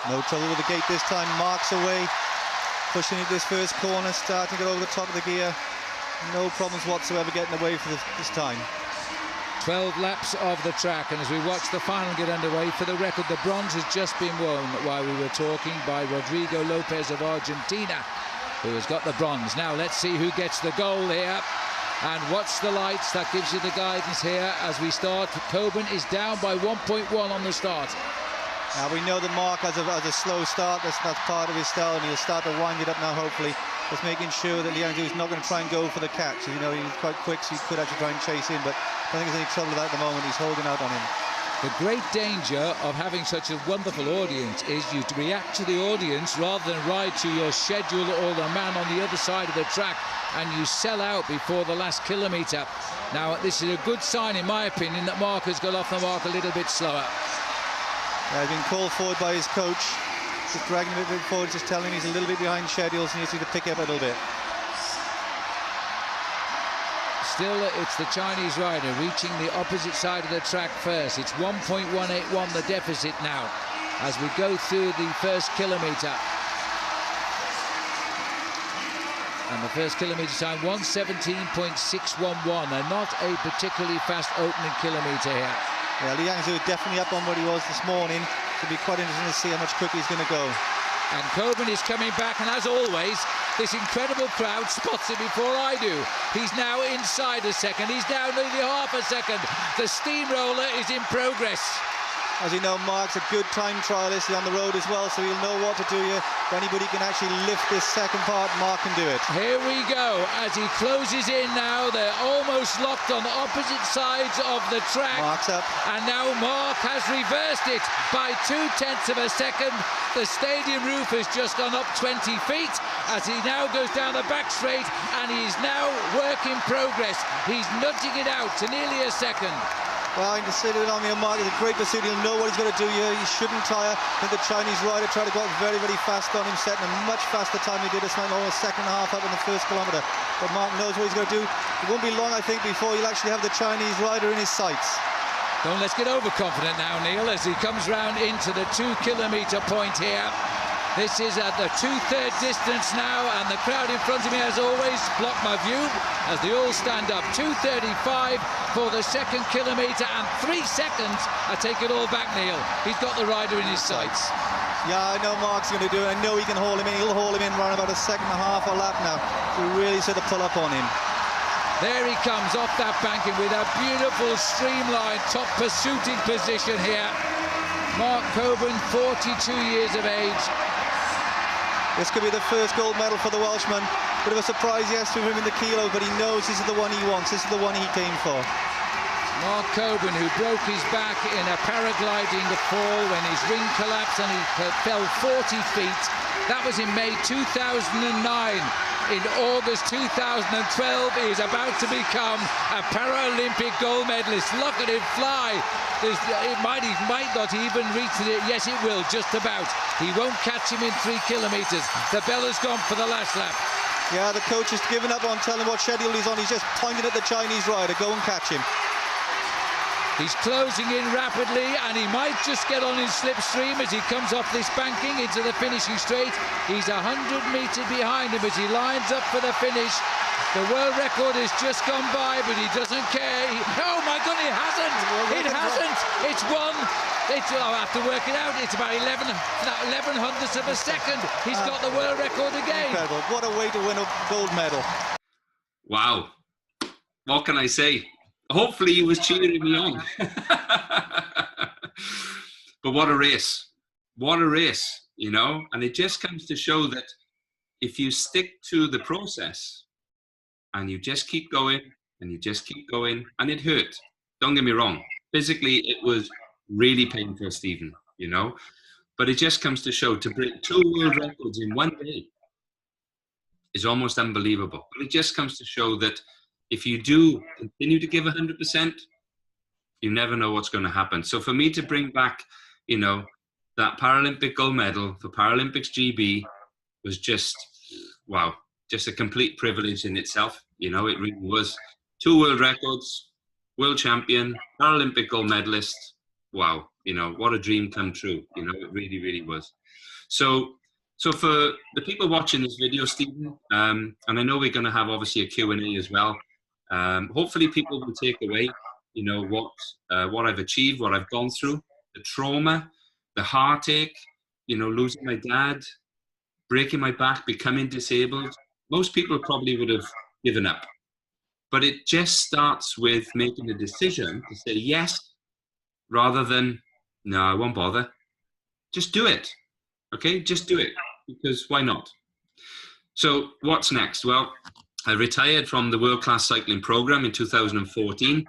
No trouble with the gate this time. Marks away, pushing into this first corner, starting to get over the top of the gear. No problems whatsoever getting away for this time. 12 laps of the track, and as we watch the final get underway, for the record, the bronze has just been won while we were talking by Rodrigo Lopez of Argentina, who has got the bronze. Now let's see who gets the gold here, and watch the lights. That gives you the guidance here as we start. Colbourne is down by 1.1 on the start. Now we know that Mark has a slow start. That's part of his style, and he'll start to wind it up now, hopefully. Just making sure that Liang is not going to try and go for the catch. You know, he's quite quick, so he could actually try and chase in, but I don't think there's any trouble with that at the moment. He's holding out on him. The great danger of having such a wonderful audience is you to react to the audience rather than ride to your schedule or the man on the other side of the track, and you sell out before the last kilometre. Now, this is a good sign, in my opinion, that Mark has got off the mark a little bit slower. He's been called forward by his coach. Just dragging him a bit forward, just telling him he's a little bit behind schedules and he needs to pick up a little bit. Still, it's the Chinese rider reaching the opposite side of the track first. It's 1.181 the deficit now as we go through the first kilometre. And the first kilometre time, 1:17.611, and not a particularly fast opening kilometre here. Yeah, Liang Zhu definitely up on what he was this morning. It'll be quite interesting to see how much quicker he's going to go. And Colbourne is coming back, and as always, this incredible crowd spots it before I do. He's now inside a second. He's down nearly half a second. The steamroller is in progress. As you know, Mark's a good time trialist. He's on the road as well, so he'll know what to do here. If anybody can actually lift this second part, Mark can do it. Here we go, as he closes in now. They're almost locked on opposite sides of the track. Mark's up. And now Mark has reversed it by 0.2 of a second. The stadium roof has just gone up 20 feet as he now goes down the back straight, and he's now work in progress. He's nudging it out to nearly a second. Well, I can sit it on the Mark is a great pursuit. He'll know what he's got to do here. He shouldn't tire. I think the Chinese rider tried to go out very, very fast on him, setting a much faster time he did. It's like almost a second and a half up in the first kilometre. But Mark knows what he's going to do. It won't be long, I think, before he'll actually have the Chinese rider in his sights. Don't let's get overconfident now, Neil, as he comes round into the 2 kilometre point here. This is at the 2/3 distance now, and the crowd in front of me, as always, block my view as they all stand up. 2:35 for the second kilometre, and 3 seconds. I take it all back, Neil. He's got the rider in his sights. Yeah, I know Mark's going to do it. I know he can haul him in. He'll haul him in around about a second and a half a lap now. So we really set the pull up on him. There he comes off that banking with a beautiful streamlined top pursuing position here. Mark Colbourne, 42 years of age. This could be the first gold medal for the Welshman. Bit of a surprise, yes, to him in the kilo, but he knows this is the one he wants. This is the one he came for. Mark Colbourne, who broke his back in a paragliding fall when his ring collapsed and he fell 40 feet. That was in May 2009. In August 2012, he is about to become a Paralympic gold medalist. Look at him fly. It might not even reach it. Yes, it will, just about. He won't catch him in 3 kilometres. The bell has gone for the last lap. Yeah, the coach has given up on telling what schedule he's on. He's just pointing at the Chinese rider. Go and catch him. He's closing in rapidly, and he might just get on his slipstream as he comes off this banking into the finishing straight. He's 100 metres behind him as he lines up for the finish. The world record has just gone by, but he doesn't care. Oh my God, it hasn't! It hasn't! It's won. I'll have to work it out. It's about 11 hundredths of a second. He's got the world record again. Incredible. What a way to win a gold medal. Wow. What can I say? Hopefully he was cheering me on. But what a race. What a race, you know? And it just comes to show that if you stick to the process and you just keep going and you just keep going, and it hurt. Don't get me wrong. Physically, it was really painful, Stephen, you know? But it just comes to show to break 2 world records in 1 day is almost unbelievable. But it just comes to show that if you do continue to give 100%, you never know what's going to happen. So for me to bring back, you know, that Paralympic gold medal for Paralympics GB was just, wow, just a complete privilege in itself. You know, it really was. 2 world records, world champion, Paralympic gold medalist. wow, you know, what a dream come true. You know, it really, really was. So, so for the people watching this video, Stephen, and I know we're going to have obviously a Q&A as well. Hopefully people will take away, you know, what I've achieved, what I've gone through, the trauma, the heartache, you know, losing my dad, breaking my back, becoming disabled. Most people probably would have given up. But it just starts with making a decision to say yes, rather than, no, I won't bother. Just do it. Okay, just do it, because why not? So what's next? Well, I retired from the World Class Cycling Program in 2014,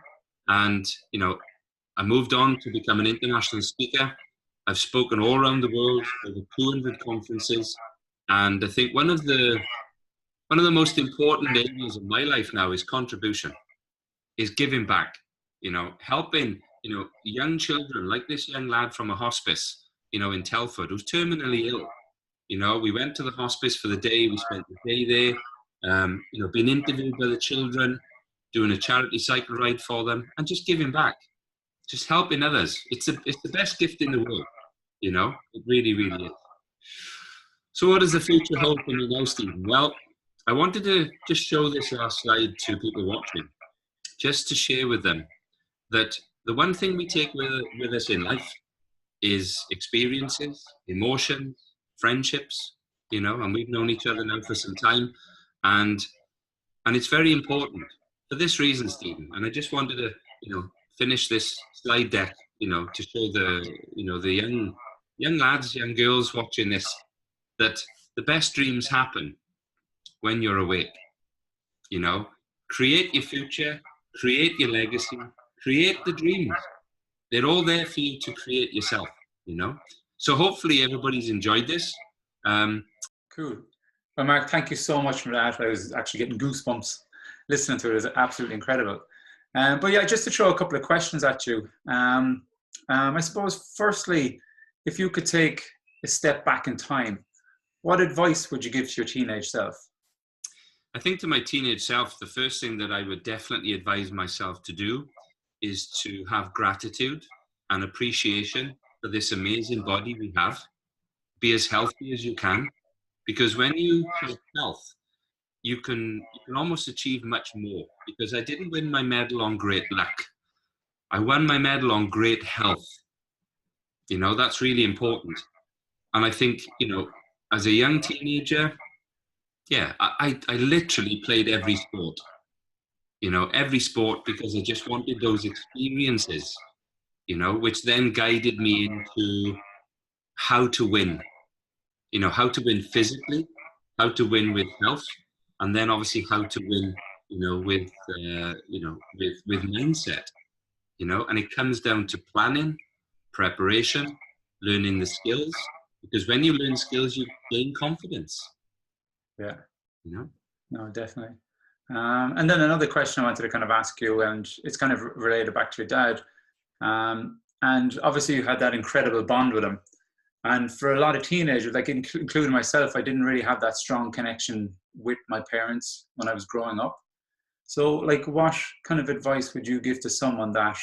and you know, I moved on to become an international speaker. I've spoken all around the world, over 200 conferences, and I think one of the most important areas of my life now is contribution, is giving back. You know, helping, you know, young children like this young lad from a hospice, you know, in Telford, who's terminally ill. You know, we went to the hospice for the day. We spent the day there. You know, being interviewed by the children, doing a charity cycle ride for them, and just giving back, just helping others. It's the best gift in the world. You know, it really, really is. So, what does the future hold for me now, Stephen? Well, I wanted to just show this last slide to people watching, just to share with them that the one thing we take with us in life is experiences, emotions, friendships, you know, and we've known each other now for some time, and it's very important for this reason, Stephen. And I just wanted to, you know, finish this slide deck, you know, to show the, you know, the young lads, young girls watching this, that the best dreams happen when you're awake. You know, create your future, create your legacy, create the dreams. They're all there for you to create yourself, you know. So hopefully everybody's enjoyed this. Cool. Well, Mark, thank you so much for that. I was actually getting goosebumps listening to it. It was absolutely incredible. But yeah, just to throw a couple of questions at you. I suppose, firstly, if you could take a step back in time, what advice would you give to your teenage self? I think to my teenage self, the first thing that I would definitely advise myself to do is to have gratitude and appreciation for this amazing body we have. Be as healthy as you can, because when you have health, you can almost achieve much more. Because I didn't win my medal on great luck. I won my medal on great health. You know, that's really important. And I think, you know, as a young teenager, yeah, I literally played every sport. You know, every sport, because I just wanted those experiences, you know, which then guided me into how to win. You know, how to win physically, how to win with health, and then obviously how to win, you know, with mindset. You know, and it comes down to planning, preparation, learning the skills, because when you learn skills, you gain confidence. Yeah. You know. No, definitely. And then another question I wanted to kind of ask you, and it's kind of related back to your dad. And obviously you had that incredible bond with him. And for a lot of teenagers, like including myself, I didn't really have that strong connection with my parents when I was growing up. So like, what kind of advice would you give to someone that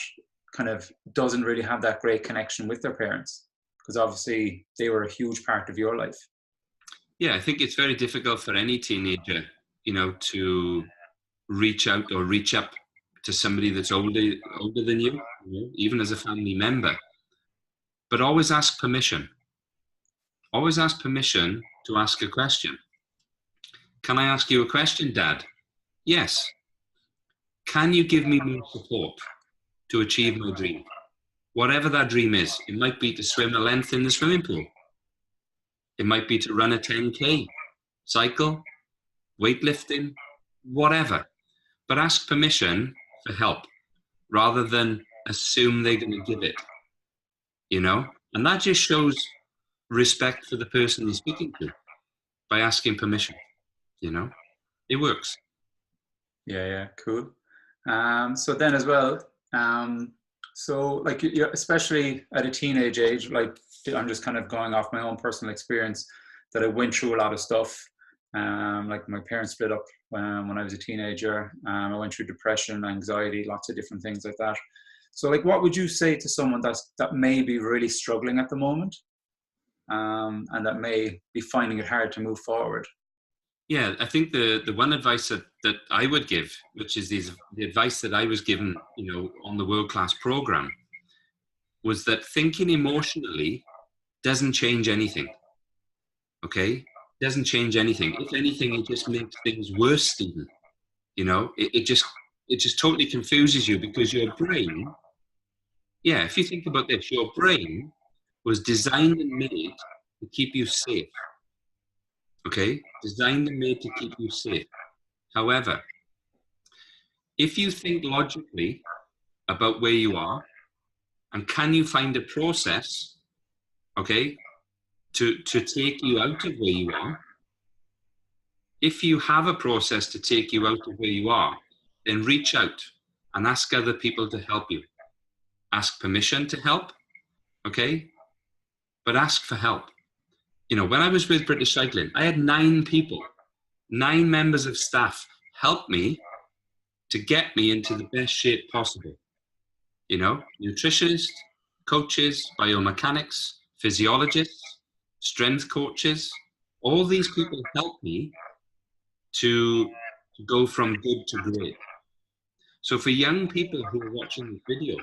kind of doesn't really have that great connection with their parents? Because obviously they were a huge part of your life. Yeah, I think it's very difficult for any teenager, you know, to reach out or reach up to somebody that's older than you know, even as a family member. But always ask permission. Always ask permission to ask a question. Can I ask you a question, Dad? Yes. Can you give me more support to achieve my dream? Whatever that dream is, it might be to swim a length in the swimming pool. It might be to run a 10K, cycle, weightlifting, whatever. But ask permission for help rather than assume they're going to give it, you know? And that just shows respect for the person you're speaking to by asking permission, you know? It works. Yeah, cool. So then as well, so like you, especially at a teenage age, like I'm just kind of going off my own personal experience that I went through a lot of stuff. Like my parents split up when I was a teenager. I went through depression, anxiety, lots of different things like that. So like, what would you say to someone that may be really struggling at the moment, and that may be finding it hard to move forward? Yeah, I think the one advice that I would give, which is the advice that I was given, on the World Class program, was that thinking emotionally doesn't change anything. Okay? Doesn't change anything. If anything, it just makes things worse, Stephen. It just totally confuses you, because your brain, if you think about this, your brain was designed and made to keep you safe. Okay? Designed and made to keep you safe. However, if you think logically about where you are, and can you find a process, okay, to take you out of where you are? If you have a process to take you out of where you are, then reach out and ask other people to help you. Ask permission to help, okay? But ask for help. When I was with British Cycling, I had 9 people, 9 members of staff help me to get me into the best shape possible. Nutritionists, coaches, biomechanics, physiologists, strength coaches, all these people help me to go from good to great. So for young people who are watching this video,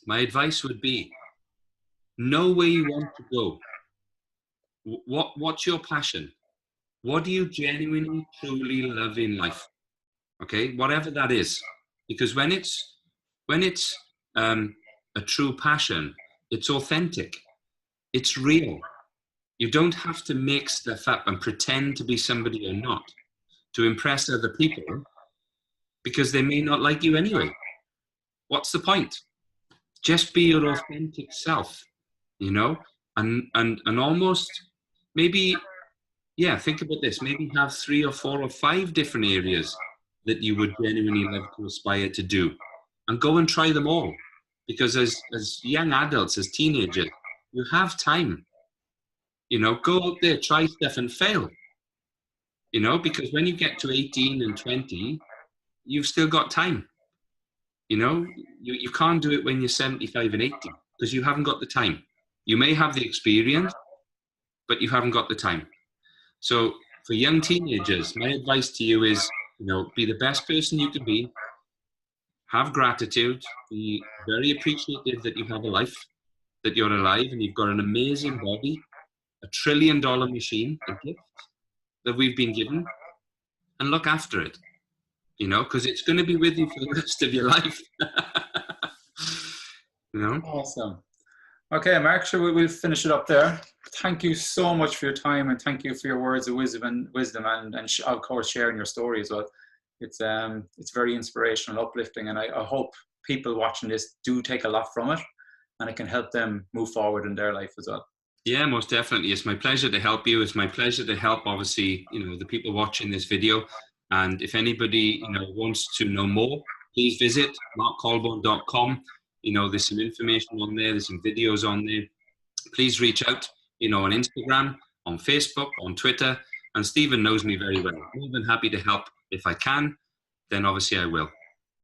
my advice would be, know where you want to go. What's your passion? What do you genuinely, truly love in life? Okay, whatever that is. Because when it's a true passion, it's authentic. It's real. You don't have to make stuff up and pretend to be somebody you're not to impress other people, because they may not like you anyway. What's the point? Just be your authentic self, and almost maybe, think about this. Maybe have 3 or 4 or 5 different areas that you would genuinely love to aspire to do, and go and try them all. Because as young adults, as teenagers, you have time. Go out there, try stuff and fail. Because when you get to 18 and 20, you've still got time. You can't do it when you're 75 and 80, because you haven't got the time. You may have the experience, but you haven't got the time. So for young teenagers, my advice to you is, be the best person you can be. Have gratitude. Be very appreciative that you have a life, that you're alive, and you've got an amazing body, a $1 trillion machine, a gift that we've been given, and look after it, because it's going to be with you for the rest of your life. Awesome. Okay, Mark, sure, we'll finish it up there. Thank you so much for your time, and thank you for your words of wisdom and of course sharing your story as well. It's very inspirational, uplifting, and I hope people watching this do take a lot from it, and it can help them move forward in their life as well. Yeah, most definitely. It's my pleasure to help you. It's my pleasure to help, obviously, the people watching this video. And if anybody, wants to know more, please visit markcolbourne.com. There's some information on there. There's some videos on there. Please reach out, on Instagram, on Facebook, on Twitter. And Stephen knows me very well. I'm more than happy to help. If I can, then obviously I will.